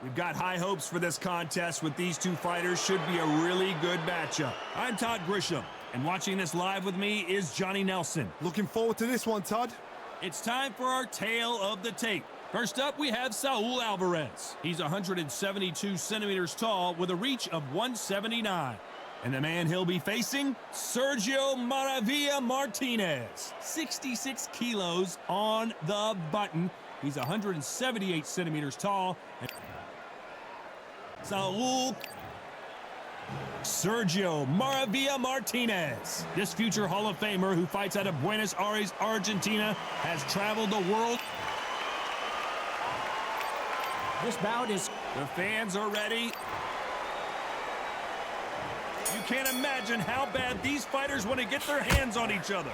We've got high hopes for this contest with these two fighters. Should be a really good matchup. I'm Todd Grisham, and watching this live with me is Johnny Nelson. Looking forward to this one, Todd. It's time for our tale of the tape. First up, we have Saul Alvarez. He's 172 centimeters tall with a reach of 179. And the man he'll be facing, Sergio Maravilla Martínez. 66 kilos on the button. He's 178 centimeters tall. Saul Sergio Maravilla Martínez. This future Hall of Famer who fights out of Buenos Aires, Argentina, has traveled the world. This bout is... The fans are ready. You can't imagine how bad these fighters want to get their hands on each other.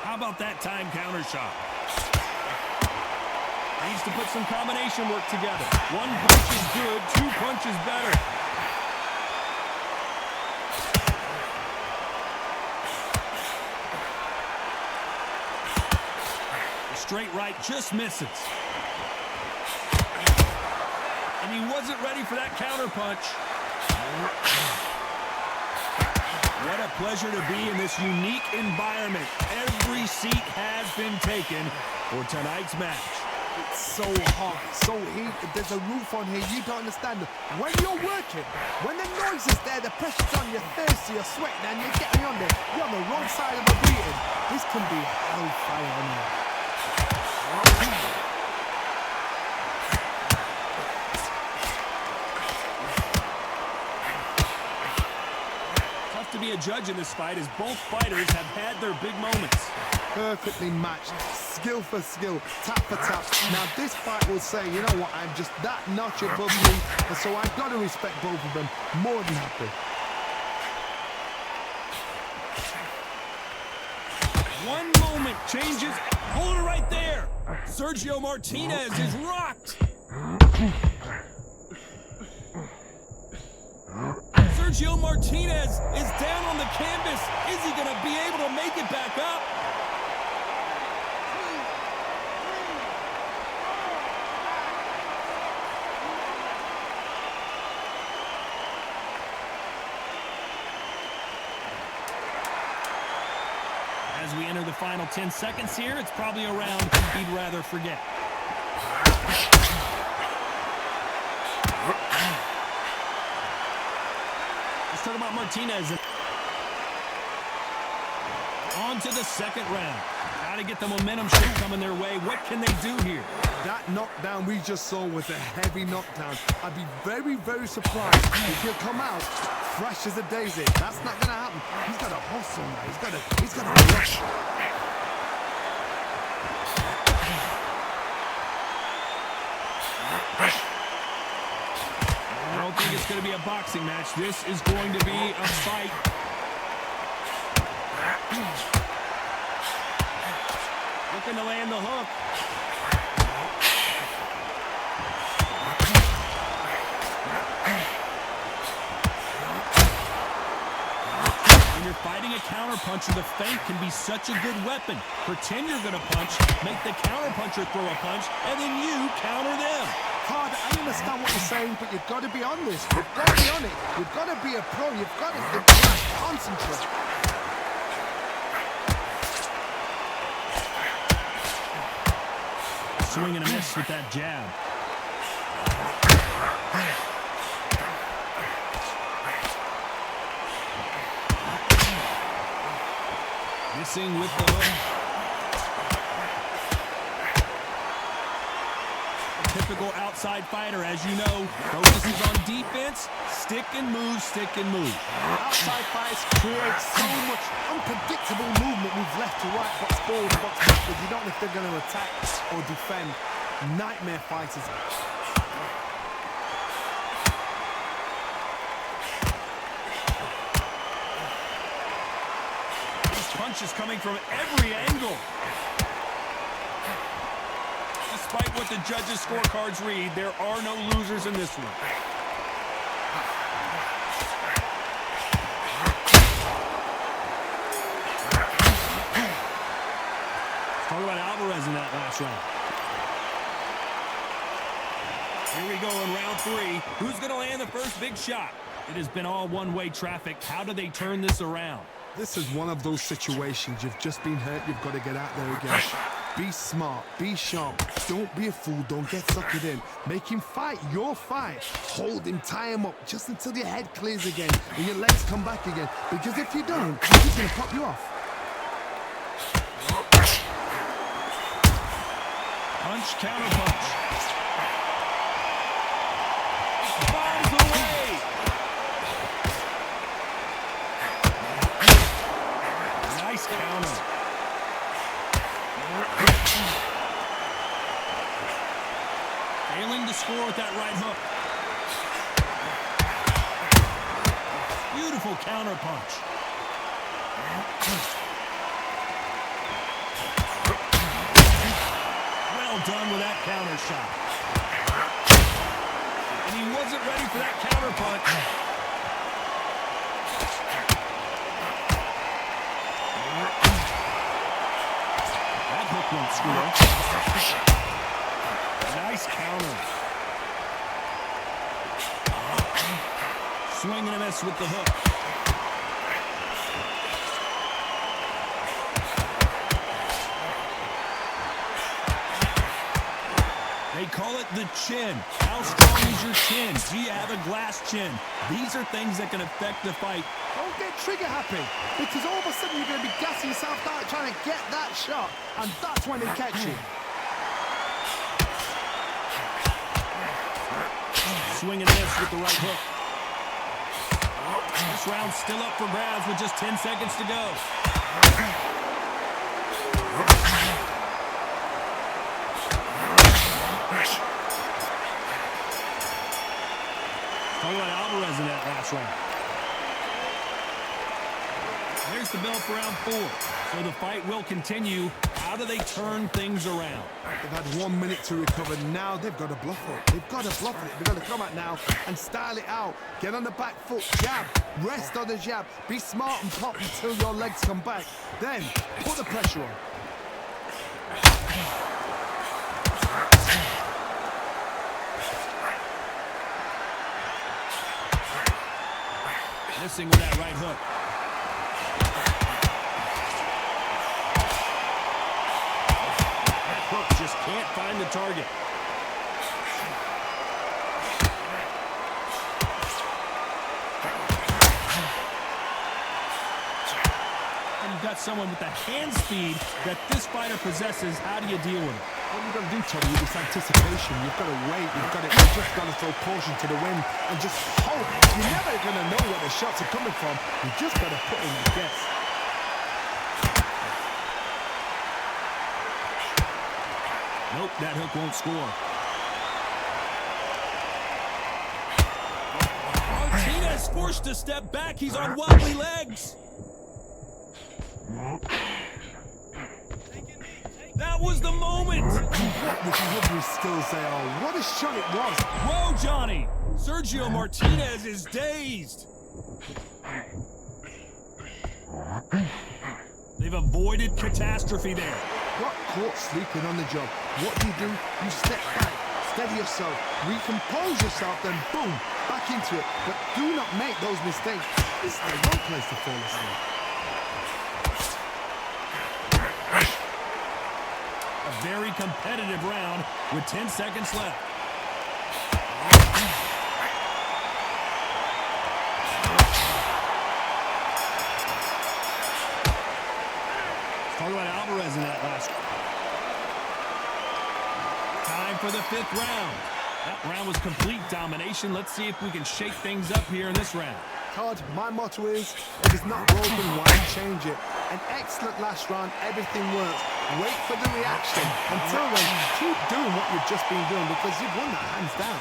How about that time counter shot? Needs to put some combination work together. One punch is good, two punches better. The straight right just misses. And he wasn't ready for that counter punch. What a pleasure to be in this unique environment. Every seat has been taken for tonight's match. It's so hot, so heated. There's a roof on here. You don't understand. When you're working, when the noise is there, the pressure's on, you're thirsty, you're sweating, and you're getting on there. You're on the wrong side of the beating. This can be hellfire on here. Tough to be a judge in this fight as both fighters have had their big moments. Perfectly matched, skill for skill, tap for tap. Now this fight will say, you know what, I'm just that notch above me, and so I've got to respect both of them more than happy. One moment changes. Hold it right there. Sergio Martínez is rocked. Sergio Martínez is down on the canvas. Is he going to be able to make it back up? As we enter the final 10 seconds here, it's probably a round he'd rather forget. Let's talk about Martínez. On to the second round. Got to get the momentum shift coming their way. What can they do here? That knockdown we just saw was a heavy knockdown. I'd be very, very surprised if he'll come out fresh as a daisy. That's not going to happen. He's got to hustle now. He's got to rush. I don't think it's going to be a boxing match. This is going to be a fight. Looking to land the hook. When you're fighting a counterpuncher, the feint can be such a good weapon. Pretend you're going to punch, make the counterpuncher throw a punch, and then you counter them. Todd, I understand what you're saying, but you've got to be on this. You've got to be on it. You've got to be a pro. You've got to concentrate. Swing and a miss with that jab. Missing with the hook. Typical outside fighter, as you know, focuses on defense, stick and move, stick and move. Outside fighters create so much unpredictable movement with left to right, box forward, box backwards. You don't know if they're going to attack or defend. Nightmare fighters. These punches coming from every angle. Despite what the judges' scorecards read, there are no losers in this one. Talk about Alvarez in that last round. Here we go in round 3. Who's going to land the first big shot? It has been all one-way traffic. How do they turn this around? This is one of those situations. You've just been hurt. You've got to get out there again. Be smart. Be sharp. Don't be a fool. Don't get suckered in. Make him fight your fight. Hold him. Tie him up just until your head clears again and your legs come back again. Because if you don't, he's going to pop you off. Punch, counter punch. Bombs away. Nice counter. Failing to score with that right hook. Beautiful counter punch. Well done with that counter shot. And he wasn't ready for that counter punch. That hook won't score. Nice counter. Swing and a miss with the hook. They call it the chin. How strong is your chin? Do you have a glass chin? These are things that can affect the fight. Don't get trigger happy, because all of a sudden you're going to be gassing yourself out trying to get that shot, and that's when they catch you. Swing and miss with the right hook. This round's still up for grabs with just 10 seconds to go. Talk about Alvarez in that last round. There's the bell for round 4. So the fight will continue. How do they turn things around? They've had 1 minute to recover. Now they've got to bluff it. They've got to bluff it. They've got to come out now and style it out. Get on the back foot, jab, rest on the jab. Be smart and pop until your legs come back. Then put the pressure on. Missing with that right hook. That hook just can't find the target. And you've got someone with the hand speed that this fighter possesses. How do you deal with it? What you've got to do, Tony, with this anticipation, you've got to wait, you've just got to throw caution to the wind and just hope. You're never going to know where the shots are coming from. You've just got to put in the guess. Nope, that hook won't score. Martinez forced to step back. He's on wobbly legs. That was the moment. What recovery skills they are. What a shot it was. Whoa, Johnny. Sergio Martínez is dazed. They've avoided catastrophe there. Got caught sleeping on the job. What do? You step back, steady yourself, recompose yourself, then boom, back into it. But do not make those mistakes. This is the wrong place to fall asleep. A very competitive round with 10 seconds left. Talk about Alvarez in that last one. Time for the 5th round. That round was complete domination. Let's see if we can shake things up here in this round. Todd, my motto is, if it's not broken, why change it? An excellent last round, everything works. Wait for the reaction. Until then, keep doing what you've just been doing because you've won that hands down.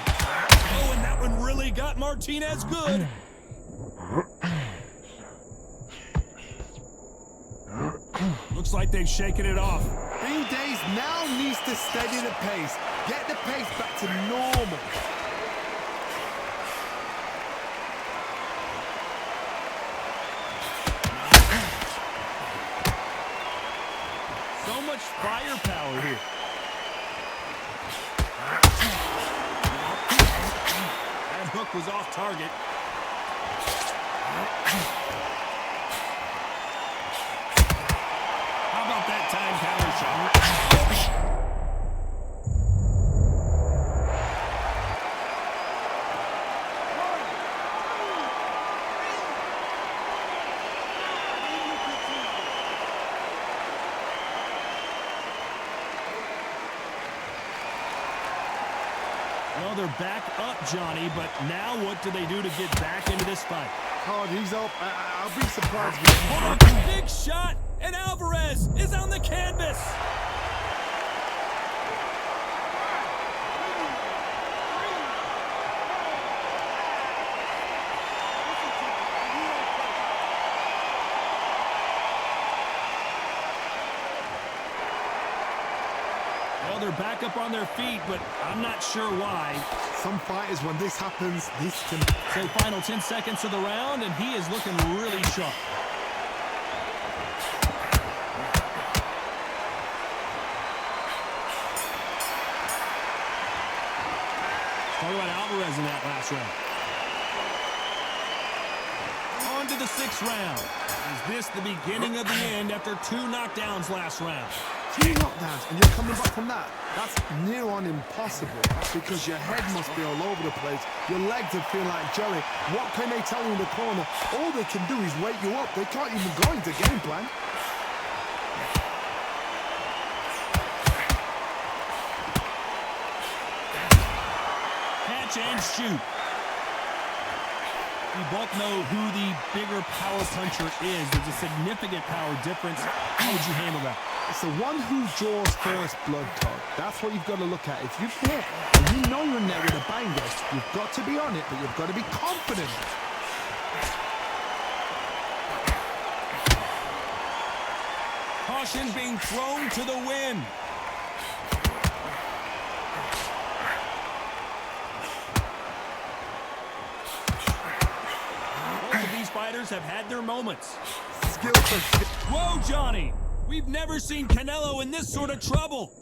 Oh, and that one really got Martinez good. Looks like they've shaken it off. Being dazed now needs to steady the pace. Get the pace back to normal. So much firepower here. hook was off target. How about that time counter shot? Well, they're back up, Johnny, but now what do they do to get back into this fight? Oh, he's up. I'll be surprised. Hold on, big shot, and Alvarez is on the canvas. Well, they're back up on their feet, but I'm not sure why. Some fighters, when this happens, this can... So final 10 seconds of the round, and he is looking really sharp. Talk about Alvarez in that last round. On to the 6th round. Is this the beginning of the end after 2 knockdowns last round? 2 knockdowns, and you're coming back from that. That's near on impossible because your head must be all over the place. Your legs would feel like jelly. What can they tell you in the corner? All they can do is wake you up. They can't even go into game plan. Catch and shoot. We both know who the bigger power puncher is. There's a significant power difference. How would you handle that? It's the one who draws first blood, Todd. That's what you've got to look at. If you've hit and you know you're in there with a banger, you've got to be on it, but you've got to be confident. Caution being thrown to the wind. Both of these fighters have had their moments. Skill for skill. Whoa, Johnny! We've never seen Canelo in this sort of trouble.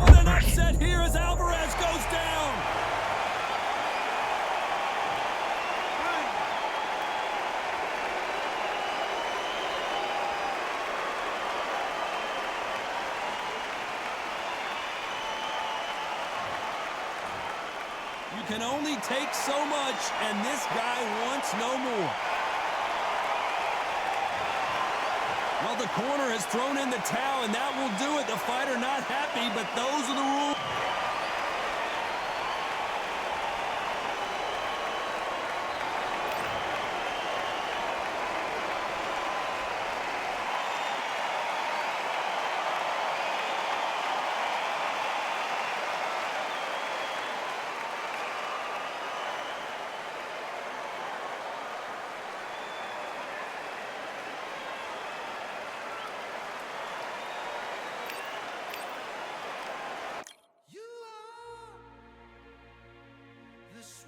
What an upset here as Alvarez goes down. You can only take so much, and this guy wants no more. Well, the corner has thrown in the towel, and that will do it. The fighter not happy, but those are the rules.